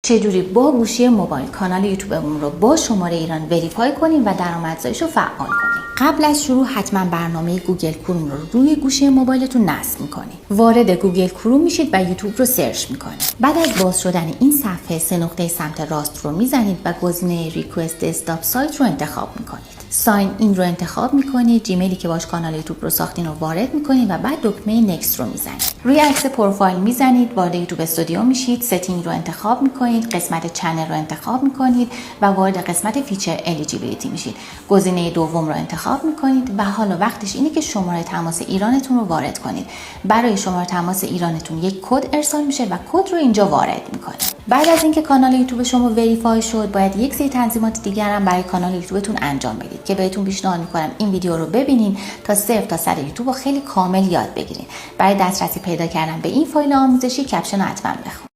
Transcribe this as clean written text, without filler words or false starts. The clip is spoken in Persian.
چجوری با گوشی موبایل کانال یوتیوبمون رو با شماره ایران وریفای کنیم و درآمدزاییش رو فعال کنیم. قبل از شروع حتما برنامه گوگل کروم رو روی گوشی موبایلتون نصب میکنید. وارد گوگل کروم میشید و یوتیوب رو سرچ میکنید. بعد از باز شدن این صفحه 3 نقطه سمت راست رو میزنید و گزینه ریکوست دسکتاپ سایت رو انتخاب میکنید. ساین این رو انتخاب میکنید، جیمیلی که باش کانال یوتیوب رو ساختین رو وارد میکنید و بعد دکمه نکست رو میزنید. روی عکس پروفایل میزنید، وارد یوتیوب استودیو میشید، ستینگ رو انتخاب میکنید، قسمت چنل رو انتخاب میکنید و وارد قسمت فیچر الیجیبیلیتی میشید. گزینه دوم رو انتخاب میکنید و حالا وقتش اینه که شماره تماس ایرانتون رو وارد کنید. برای شماره تماس ایرانتون یک کد ارسال میشه و کد رو اینجا وارد میکنید. بعد از اینکه کانال یوتیوب شما وریفای شد، باید یک سری تنظیمات دیگر هم برای کانال یوتیوبتون انجام بدید که بهتون پیشنهاد میکنم این ویدیو رو ببینین تا 0 تا 100 یوتیوب رو خیلی کامل یاد بگیرید. برای دسترسی پیدا کردن به این فایل آموزشی کپشن رو حتما بخونید.